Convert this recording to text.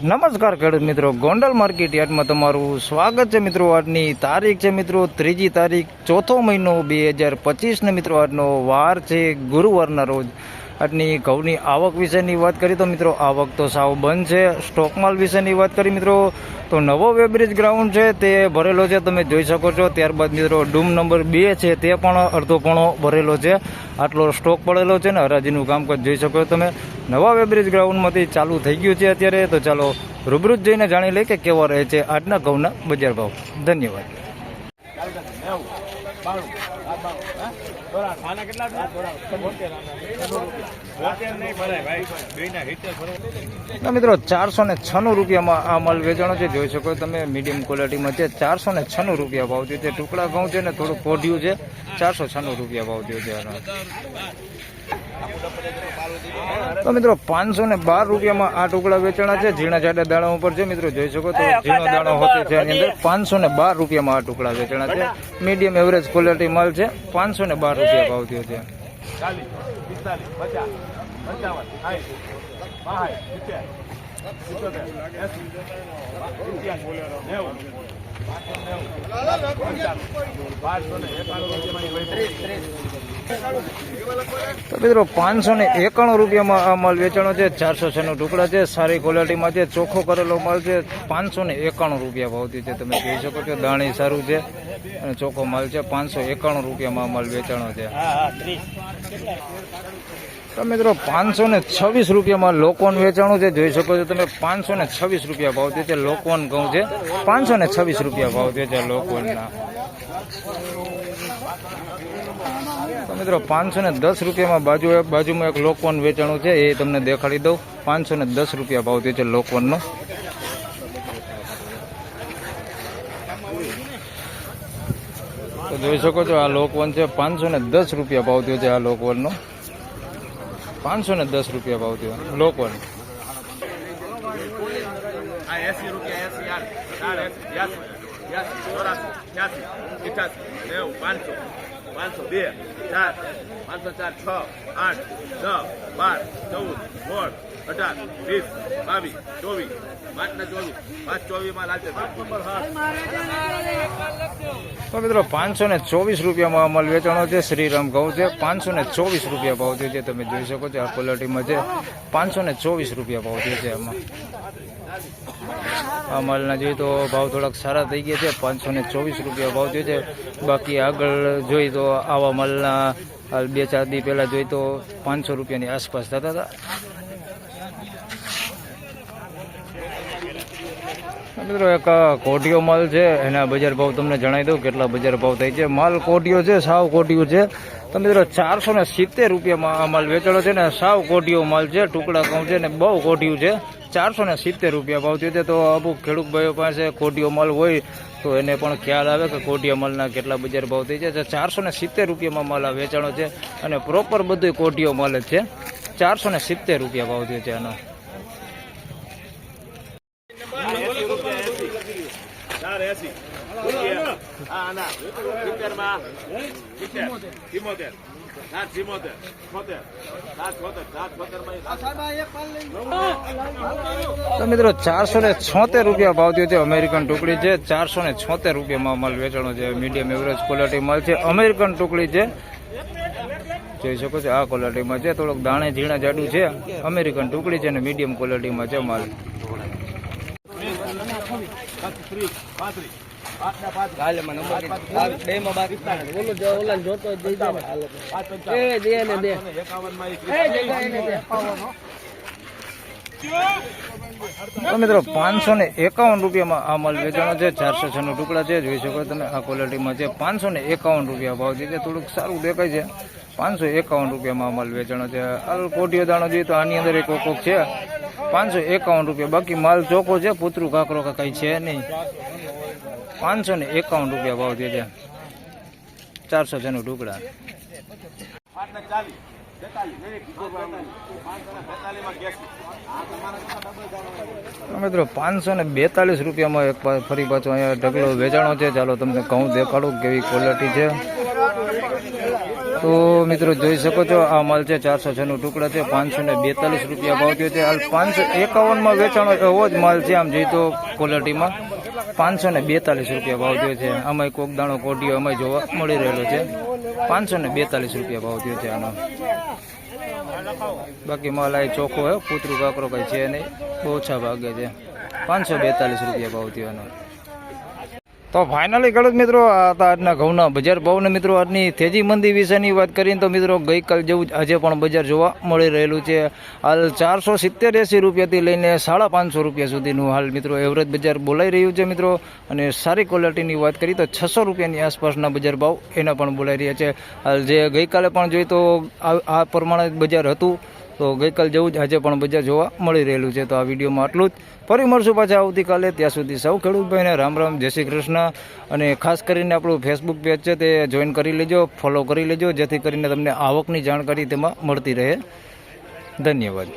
નમસ્કાર ખેડૂત મિત્રો, ગોંડલ માર્કેટ યાર્ડમાં તમારું સ્વાગત છે મિત્રો। આજની તારીખ છે મિત્રો 3જી તારીખ 4થો મહિનો 2025 મિત્રો આજનો વાર છે ગુરુવારના રોજ। આજની ઘઉંની આવક વિશેની વાત કરીએ તો મિત્રો આવક તો સાવ બંધ છે। સ્ટોક માલ વિશેની વાત કરીએ મિત્રો તો નવો વેબ્રિજ ગ્રાઉન્ડ છે તે ભરેલો છે, તમે જોઈ શકો છો। ત્યારબાદ મિત્રો ડૂમ નંબર 2 છે તે પણ અડધો પોણો ભરેલો છે, આટલો સ્ટોક પડેલો છે ને હરાજીનું કામકાજ જોઈ શકો છો તમે। નવા વેબ્રિજ ગ્રાઉન્ડમાંથી ચાલુ થઈ ગયું છે અત્યારે, તો ચાલો રૂબરૂ જઈને જાણી લઈએ કે કેવા રહે છે આજના ઘઉંના બજાર ભાવ। ધન્યવાદ। મિત્રો 406 રૂપિયામાં આ માલ વેચાણો છે, જોઈ શકો તમે મીડિયમ ક્વોલિટીમાં છે। 406 રૂપિયા ભાવ થયો છે। ટુકડા ઘઉં છે ને થોડું કોઢિયું છે, 406 રૂપિયા ભાવ થયો છે। તો મિત્રો 512 રૂપિયામાં આ ટુકડા વેચાણા છે, ઝીણા જાડા દાણા ઉપર છે મિત્રો, જોઈ શકો તો ઝીણો દાણો હોતો છે એની અંદર। 512 રૂપિયામાં આ ટુકડા વેચાણા છે, મીડિયમ એવરેજ ક્વોલિટી માલ છે। 512 રૂપિયા ભાવ થયો છે। તો મિત્રો 591 રૂપિયામાં આ માલ વેચાણો છે, 406 ટુકડા છે, સારી ક્વોલિટીમાં છે, ચોખ્ખો કરેલો માલ છે। 591 રૂપિયા ભાવથી છે, તમે જોઈ શકો છો દાણી સારું છે અને ચોખ્ખો માલ છે। 591 રૂપિયામાં માલ વેચાણો છે। તો મિત્રો 526 રૂપિયામાં લોકવન વેચાણું છે, જોઈ શકો છો તમે 526 રૂપિયા ભાવ છે। લોકવન ઘઉં છે, 526 રૂપિયા ભાવ છે લોકવનના। તો મિત્રો 510 રૂપિયામાં બાજુમાં એક લોકવન વેચાણું છે, એ તમને દેખાડી દઉં। 510 રૂપિયા ભાવ છે લોકવનનો। તો જોઈ શકો છો આ લોકવન છે, 510 રૂપિયા ભાવ થયો છે આ લોકવનનો। 510 રૂપિયા ભાવ થયો લોકવન। તો મિત્રો 524 રૂપિયામાં અમલ વેચાણો છે, શ્રીરામ ઘઉં છે। 524 રૂપિયા ભાવ થયો છે, તમે જોઈ શકો છો આ ક્વોલિટીમાં છે। 524 રૂપિયા ભાવ થયો છે આમાં। આ માલના જોઈએ તો ભાવ થોડાક સારા થઈ ગયા છે, 524 રૂપિયા ભાવ થયો છે। બાકી આગળ જોઈ તો આવા માલના 2-4 દી પહેલા જોઈ તો 500 રૂપિયાની આસપાસ થતા હતા। મિત્રો એક કોઢિયો માલ છે, એના બજાર ભાવ તમને જણાવી દઉં કેટલા બજાર ભાવ થાય છે। માલ કોઢિયો છે, સાવ કોઢિયો છે। તો મિત્રો 470 રૂપિયામાં આ માલ વેચાણો છે ને, સાવ કોઢિયો માલ છે, ટુકડા ઘઉં છે ને બહુ કોઢિયું છે। 470 રૂપિયા ભાવ થયો છે। તો અમુક ખેડૂત ભાઈઓ પાસે કોઢિયો માલ હોય તો એને પણ ખ્યાલ આવે કે કોઢિયા માલના કેટલા બજાર ભાવ થઈ છે। 470 રૂપિયામાં માલ આ વેચાણો છે અને પ્રોપર બધું કોઢિયો માલ જ છે। 470 રૂપિયા ભાવ થયો છે આનો। તો મિત્રો 476 રૂપિયા ભાવ થયો છે, અમેરિકન ટુકડી છે। 476 રૂપિયામાં માલ વેચાણો છે, મીડિયમ એવરેજ ક્વોલિટી માલ છે, અમેરિકન ટુકડી છે, જોઈ શકો છો આ ક્વોલિટીમાં છે। થોડોક દાણે ઝીણા જાડું છે, અમેરિકન ટુકડી છે અને મીડિયમ ક્વોલિટીમાં છે માલ। તો મિત્રો 551 રૂપિયામાં આ માલ વેચાણો છે, 406 ટુકડા છે, જોઈ શકો તમે આ ક્વોલિટીમાં છે। 551 રૂપિયા ભાવ છે, થોડુંક સારું દેખાય છે। 551 રૂપિયામાં આ માલ વેચાણો છે। હાલ કોઢિયો દાણો જોઈએ તો આની અંદર એક કોક છે, 551 રૂપિયા। બાકી માલ ચોખ્ખો છે, પૂતરું કાકરો કઈ છે નહીં। 551 રૂપિયા ભાવ થયો છે, 406 ટુકડા। મિત્રો 542 રૂપિયામાં એક ફરી પાછો અહીંયા ઢગલો વેચાણો છે। ચાલો તમને ઘઉં દેખાડું કેવી ક્વોલિટી છે। તો મિત્રો જોઈ શકો છો આ માલ છે 406 ટુકડા છે, 542 રૂપિયા ભાવ થયો છે. હાલ 551 વેચાણો એવો જ માલ છે. આમ જોઈએ તો ક્વોલિટીમાં 542 રૂપિયા ભાવ થયો છે. આમાં કોક દાણો કોટીઓ આમાં જોવા મળી રહેલો છે. 542 રૂપિયા ભાવ થયો છે આનો. બાકી માલ આ ચોખ્ખો હે, કૂતરું કાકરો કઈ છે નહીં, બહુ ઓછા ભાગે છે. 542 રૂપિયા ભાવ થયો આનો. તો ફાઇનલી ખેડૂત મિત્રો આ હતા આજના ઘઉંના બજાર ભાવને મિત્રો આજની તેજી મંદી વિશેની વાત કરીએ તો મિત્રો ગઈકાલ જેવું જ આજે પણ બજાર જોવા મળી રહેલું છે. હાલ 470-80 રૂપિયાથી લઈને 550 રૂપિયા સુધીનું હાલ મિત્રો એવરેજ બજાર બોલાઈ રહ્યું છે મિત્રો. અને સારી ક્વોલિટીની વાત કરીએ તો 600 રૂપિયાની આસપાસના બજાર ભાવ એના પણ બોલાઈ રહ્યા છે. હાલ જે ગઈકાલે પણ જોઈએ તો આ પ્રમાણે બજાર હતું, તો ગઈકાલ જેવું જ આજે પણ બજાર જોવા મળી રહેલું છે. તો આ વિડીયોમાં આટલું જ. ફરી મળશું પાછા આવતીકાલે. ત્યાં સુધી સૌ ખેડૂત ભાઈને રામ રામ, જય શ્રી કૃષ્ણ. અને ખાસ કરીને આપણું ફેસબુક પેજ છે તે જોઈન કરી લેજો, ફોલો કરી લેજો, જેથી કરીને તમને આવકની જાણકારી તેમાં મળતી રહે. ધન્યવાદ.